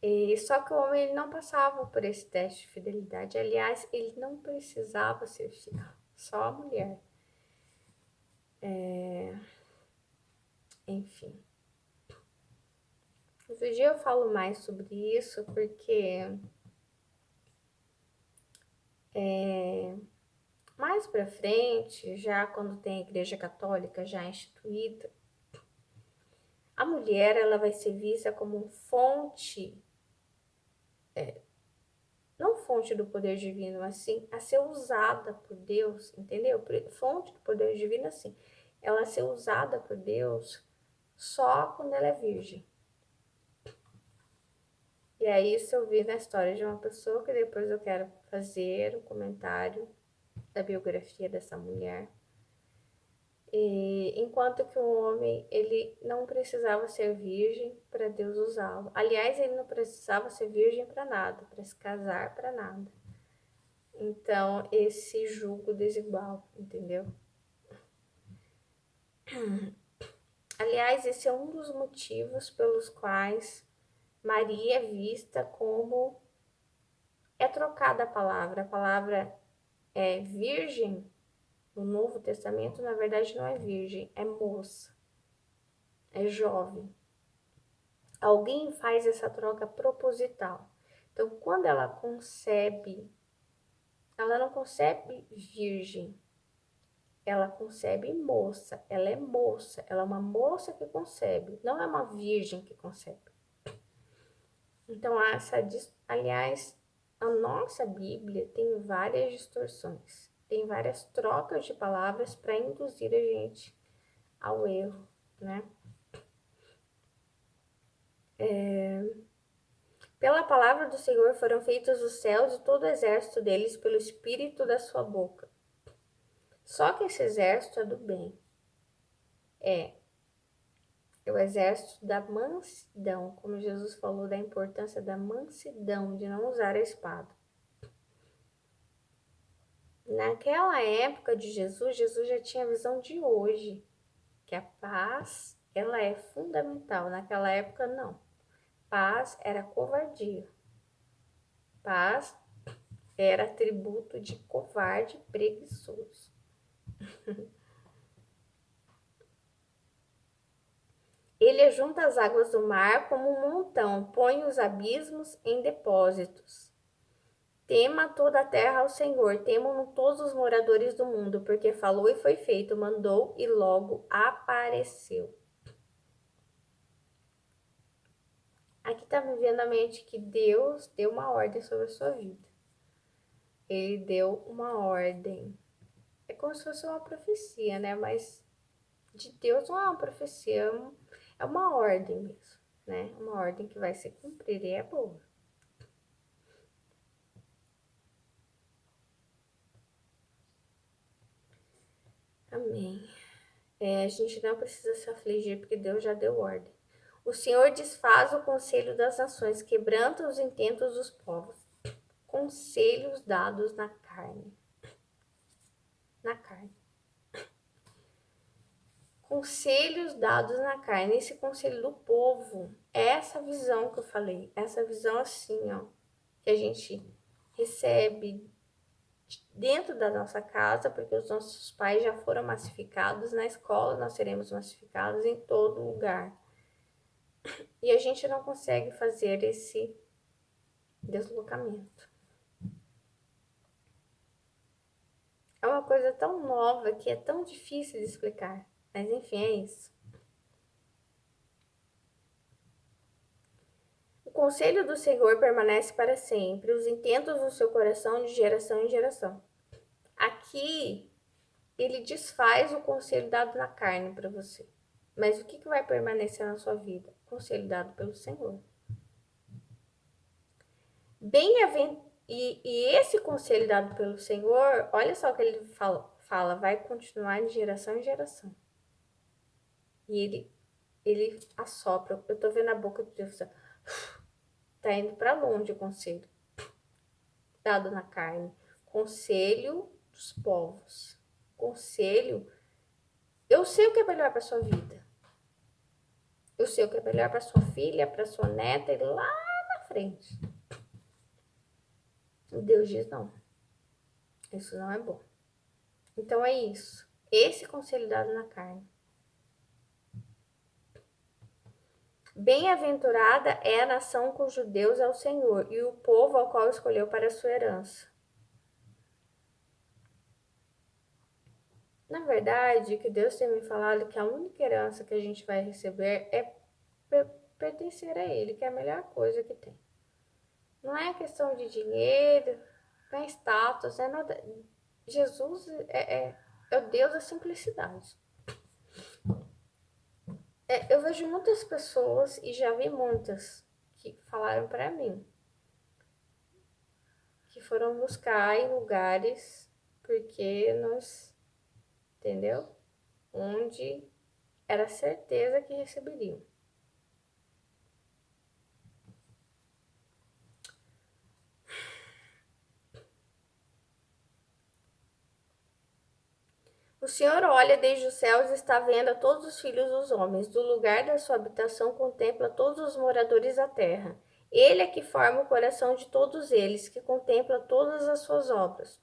E só que o homem ele não passava por esse teste de fidelidade. Aliás, ele não precisava ser fiel. Só a mulher. Enfim. Outro dia eu falo mais sobre isso porque mais pra frente, já quando tem a Igreja Católica já instituída, a mulher ela vai ser vista como fonte, não fonte do poder divino, mas sim a ser usada por Deus, entendeu? Fonte do poder divino, assim, ela ser usada por Deus só quando ela é virgem. E aí isso eu vi na história de uma pessoa que depois eu quero fazer um comentário da biografia dessa mulher. E enquanto que o homem, ele não precisava ser virgem para Deus usá-lo. Aliás, ele não precisava ser virgem para nada, para se casar para nada. Então, esse julgo desigual, entendeu? Aliás, esse é um dos motivos pelos quais Maria é vista como é trocada a palavra. A palavra é virgem no Novo Testamento, na verdade, não é virgem, é moça, é jovem. Alguém faz essa troca proposital. Então, quando ela concebe, ela não concebe virgem, ela concebe moça, ela é moça, ela é uma moça que concebe, não é uma virgem que concebe. Então, aliás, a nossa Bíblia tem várias distorções, tem várias trocas de palavras para induzir a gente ao erro, né? Pela palavra do Senhor foram feitos os céus e todo o exército deles pelo espírito da sua boca. Só que esse exército é do bem. É É o exército da mansidão, como Jesus falou da importância da mansidão, de não usar a espada. Naquela época de Jesus, Jesus já tinha a visão de hoje, que a paz, ela é fundamental. Naquela época, não. Paz era covardia. Paz era atributo de covarde preguiçoso. Ele ajunta as águas do mar como um montão, põe os abismos em depósitos. Tema toda a terra ao Senhor, temam-no todos os moradores do mundo, porque falou e foi feito, mandou e logo apareceu. Aqui está me vendo a mente que Deus deu uma ordem sobre a sua vida. Ele deu uma ordem. É como se fosse uma profecia, né? Mas de Deus não é uma profecia, é uma ordem mesmo, né? Uma ordem que vai se cumprir e é boa. Amém. A gente não precisa se afligir porque Deus já deu ordem. O Senhor desfaz o conselho das nações, quebranta os intentos dos povos. Conselhos dados na carne. Na carne. Conselhos dados na carne. Esse conselho do povo é essa visão que eu falei. Essa visão assim, ó, que a gente recebe dentro da nossa casa, porque os nossos pais já foram massificados. Na escola nós seremos massificados em todo lugar. E a gente não consegue fazer esse deslocamento. É uma coisa tão nova que é tão difícil de explicar. Mas enfim, é isso. O conselho do Senhor permanece para sempre, os intentos do seu coração de geração em geração. Aqui, ele desfaz o conselho dado na carne para você. Mas o que vai permanecer na sua vida? O conselho dado pelo Senhor. E esse conselho dado pelo Senhor, olha só o que ele fala, vai continuar de geração em geração. E ele assopra. Eu tô vendo a boca de Deus. Tá indo para longe o conselho dado na carne. Conselho dos povos. Conselho. Eu sei o que é melhor para sua vida. Eu sei o que é melhor para sua filha, para sua neta e lá na frente. Deus diz não. Isso não é bom. Então é isso. Esse conselho dado na carne. Bem-aventurada é a nação cujo Deus é o Senhor e o povo ao qual escolheu para a sua herança. Na verdade, que Deus tem me falado que a única herança que a gente vai receber é pertencer a Ele, que é a melhor coisa que tem. Não é questão de dinheiro, não é status, é nada. Jesus é o Deus da simplicidade. Eu vejo muitas pessoas, e já vi muitas, que falaram para mim, que foram buscar em lugares porque nós, entendeu? Onde era certeza que receberiam. O Senhor olha desde os céus e está vendo a todos os filhos dos homens. Do lugar da sua habitação contempla todos os moradores da terra. Ele é que forma o coração de todos eles, que contempla todas as suas obras.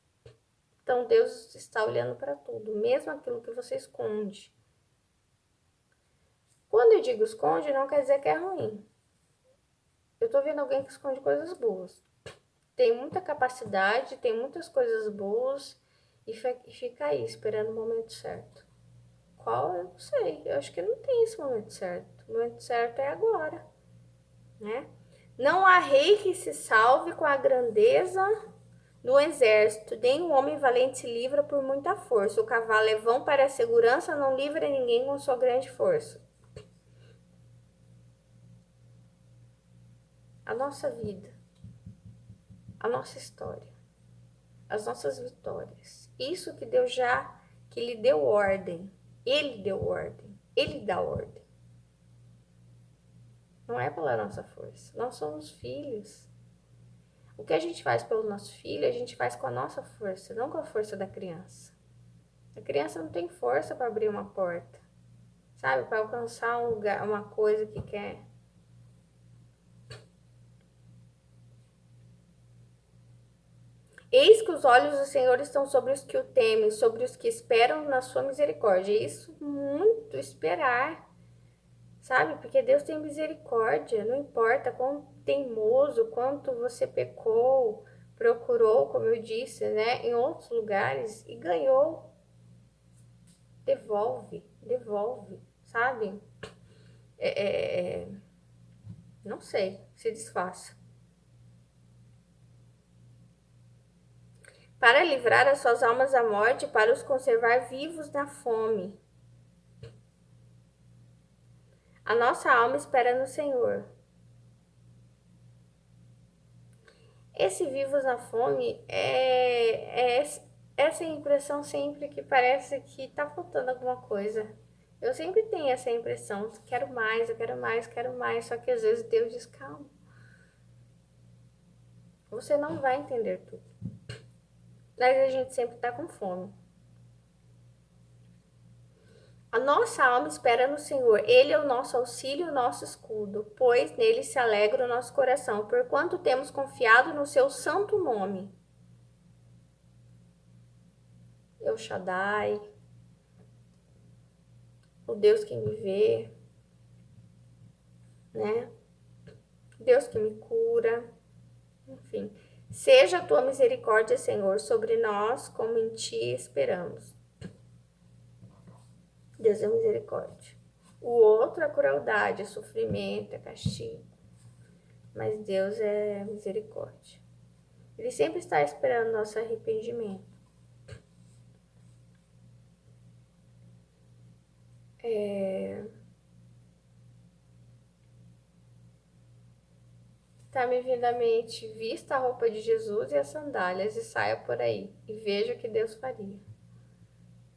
Então Deus está olhando para tudo, mesmo aquilo que você esconde. Quando eu digo esconde, não quer dizer que é ruim. Eu estou vendo alguém que esconde coisas boas. Tem muita capacidade, tem muitas coisas boas e fica aí esperando o momento certo. Qual? Eu não sei. Eu acho que não tem esse momento certo. O momento certo é agora, né? Não há rei que se salve com a grandeza do exército, nem um homem valente se livra por muita força. O cavalo é vão para a segurança, não livra ninguém com sua grande força. A nossa vida, a nossa história, as nossas vitórias. Isso que Deus que lhe deu ordem. Ele deu ordem. Ele dá ordem. Não é pela nossa força. Nós somos filhos. O que a gente faz pelo nosso filho, a gente faz com a nossa força, não com a força da criança. A criança não tem força para abrir uma porta, sabe? Para alcançar um lugar, uma coisa que quer. Eis que os olhos do Senhor estão sobre os que o temem, sobre os que esperam na sua misericórdia. Isso muito esperar, sabe? Porque Deus tem misericórdia, não importa quão teimoso, quanto você pecou, procurou, como eu disse, né, em outros lugares e ganhou. Devolve, sabe? Não sei, se desfaça. Para livrar as suas almas da morte, para os conservar vivos na fome. A nossa alma espera no Senhor. Esse vivos na fome é essa impressão sempre que parece que tá faltando alguma coisa. Eu sempre tenho essa impressão, quero mais, eu quero mais, quero mais, só que às vezes Deus diz, calma, você não vai entender tudo. Mas a gente sempre tá com fome. A nossa alma espera no Senhor, Ele é o nosso auxílio e o nosso escudo, pois nele se alegra o nosso coração, porquanto temos confiado no seu santo nome. El Shaddai, o Deus que me vê, né? Deus que me cura, enfim. Seja a tua misericórdia, Senhor, sobre nós, como em ti esperamos. Deus é misericórdia. O outro é crueldade, é sofrimento, é castigo. Mas Deus é misericórdia. Ele sempre está esperando nosso arrependimento. Está-me vindo à mente, vista a roupa de Jesus e as sandálias e saia por aí e veja o que Deus faria.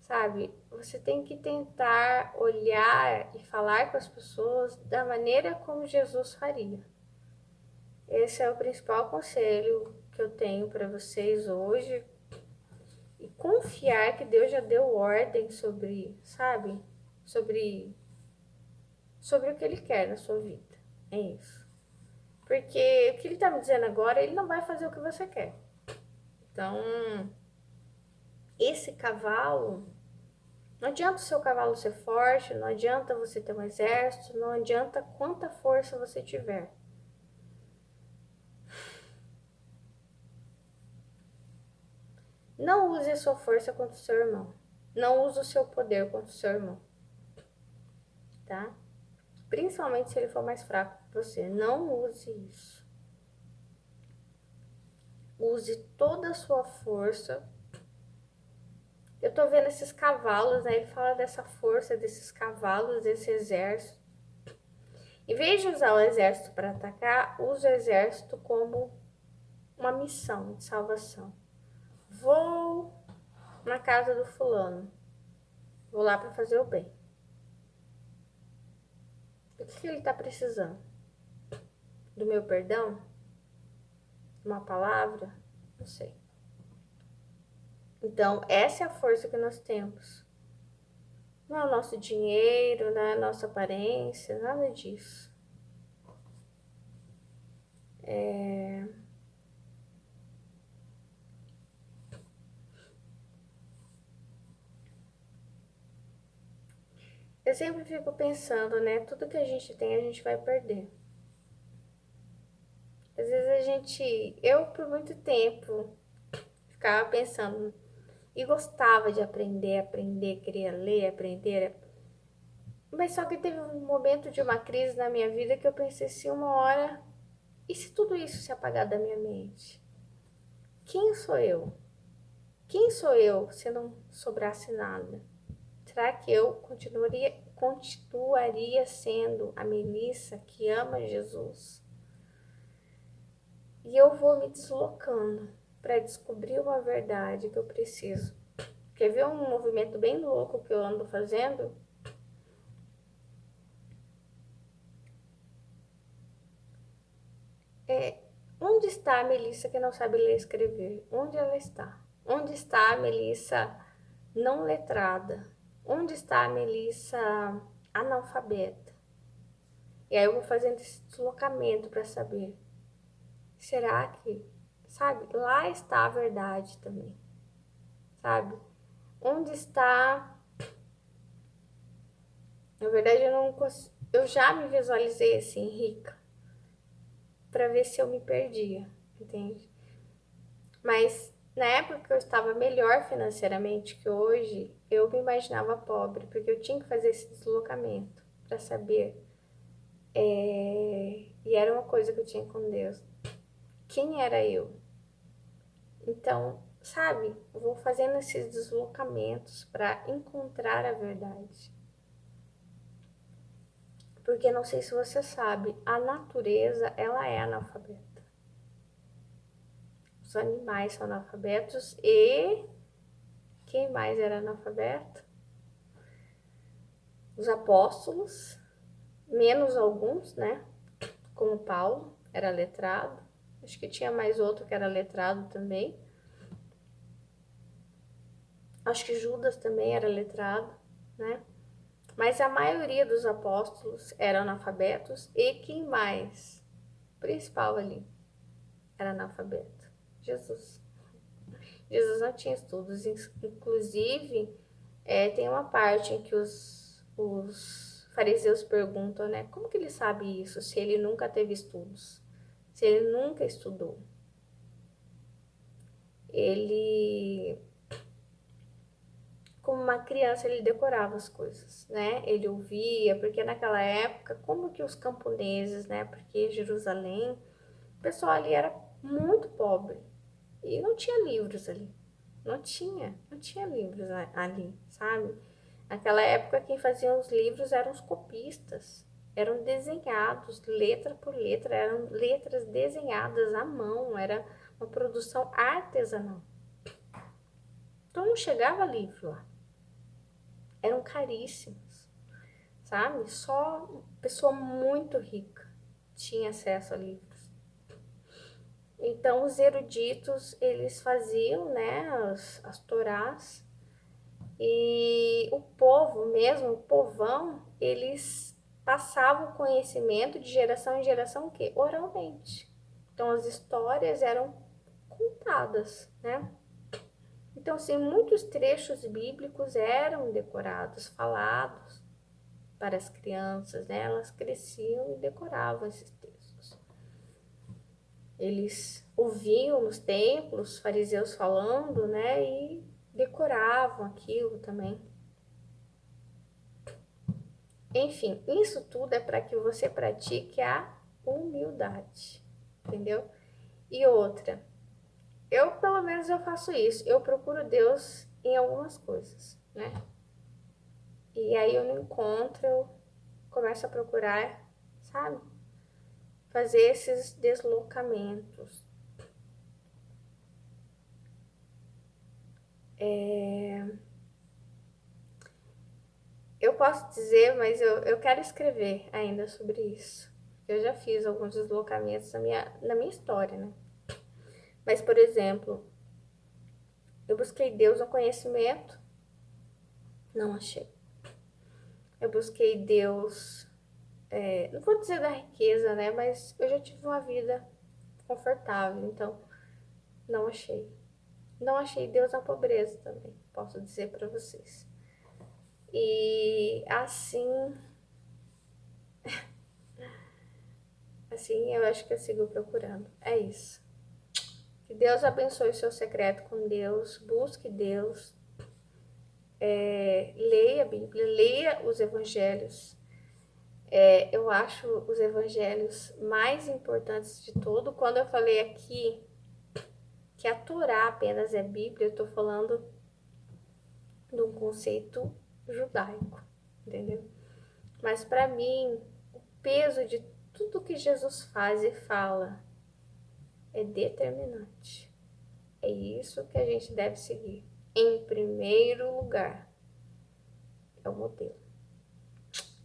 Sabe, você tem que tentar olhar e falar com as pessoas da maneira como Jesus faria. Esse é o principal conselho que eu tenho para vocês hoje. E confiar que Deus já deu ordem sobre, sabe? Sobre o que Ele quer na sua vida. É isso. Porque o que Ele tá me dizendo agora, Ele não vai fazer o que você quer. Então, esse cavalo, não adianta o seu cavalo ser forte, não adianta você ter um exército, não adianta quanta força você tiver. Não use a sua força contra o seu irmão. Não use o seu poder contra o seu irmão. Tá? Principalmente se ele for mais fraco que você. Não use isso. Use toda a sua força. Eu tô vendo esses cavalos, né? Ele fala dessa força desses cavalos, desse exército. Em vez de usar o exército para atacar, use o exército como uma missão de salvação. Vou na casa do fulano. Vou lá para fazer o bem. O que ele tá precisando? Do meu perdão? Uma palavra? Não sei. Então, essa é a força que nós temos. Não é o nosso dinheiro, não é a nossa aparência, nada disso. Eu sempre fico pensando, né? Tudo que a gente tem, a gente vai perder. Às vezes eu por muito tempo, ficava pensando e gostava de aprender, queria ler, aprender. Mas só que teve um momento de uma crise na minha vida que eu pensei assim, uma hora, e se tudo isso se apagar da minha mente? Quem sou eu? Quem sou eu se não sobrasse nada? Será que eu continuaria sendo a Melissa que ama Jesus? E eu vou me deslocando para descobrir uma verdade que eu preciso. Quer ver um movimento bem louco que eu ando fazendo? onde está a Melissa que não sabe ler e escrever? Onde ela está? Onde está a Melissa não letrada? Onde está a Melissa analfabeta? E aí eu vou fazendo esse deslocamento para saber. Será que, sabe? Lá está a verdade também, sabe? Onde está... Na verdade, eu não consigo... Eu já me visualizei assim, rica, para ver se eu me perdia, entende? Mas na época que eu estava melhor financeiramente que hoje, eu me imaginava pobre, porque eu tinha que fazer esse deslocamento para saber. E era uma coisa que eu tinha com Deus. Quem era eu? Então, sabe, eu vou fazendo esses deslocamentos para encontrar a verdade. Porque não sei se você sabe, a natureza, ela é analfabeta. Os animais são analfabetos e quem mais era analfabeto? Os apóstolos, menos alguns, né? Como Paulo, era letrado. Acho que tinha mais outro que era letrado também. Acho que Judas também era letrado, né? Mas a maioria dos apóstolos eram analfabetos e quem mais? O principal ali era analfabeto. Jesus. Jesus não tinha estudos, inclusive tem uma parte em que os fariseus perguntam, né? Como que ele sabe isso se ele nunca teve estudos? Se ele nunca estudou? Ele, como uma criança, ele decorava as coisas, né? Ele ouvia, porque naquela época, como que os camponeses, né? Porque Jerusalém, o pessoal ali era muito pobre e não tinha livros ali. Não tinha livros ali, sabe? Naquela época, quem fazia os livros eram os copistas. Eram desenhados, letra por letra, eram letras desenhadas à mão, era uma produção artesanal. Então não chegava livro lá. Eram caríssimos, sabe? Só pessoa muito rica tinha acesso a livros. Então os eruditos, eles faziam, né, as torás, e o povo mesmo, o povão, eles passavam o conhecimento de geração em geração o quê? Oralmente. Então as histórias eram contadas, né? Então, assim, muitos trechos bíblicos eram decorados, falados para as crianças, né? Elas cresciam e decoravam esses textos. Eles ouviam nos templos os fariseus falando, né? E decoravam aquilo também. Enfim, isso tudo é para que você pratique a humildade, entendeu? E outra, eu pelo menos eu faço isso, eu procuro Deus em algumas coisas, né? E aí eu não encontro, eu começo a procurar, sabe? Fazer esses deslocamentos. Eu posso dizer, mas eu quero escrever ainda sobre isso. Eu já fiz alguns deslocamentos na minha história, né? Mas, por exemplo, eu busquei Deus no conhecimento, não achei. Eu busquei Deus, não vou dizer da riqueza, né? Mas eu já tive uma vida confortável, então não achei. Não achei Deus na pobreza também, posso dizer para vocês. E assim eu acho que eu sigo procurando. É isso. Que Deus abençoe o seu secreto com Deus, busque Deus, leia a Bíblia, leia os evangelhos. Eu acho os evangelhos mais importantes de tudo. Quando eu falei aqui que a Torá apenas é Bíblia, eu estou falando de um conceito judaico, entendeu? Mas para mim, o peso de tudo que Jesus faz e fala é determinante. É isso que a gente deve seguir. Em primeiro lugar, é o modelo.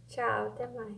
Tchau, até mais.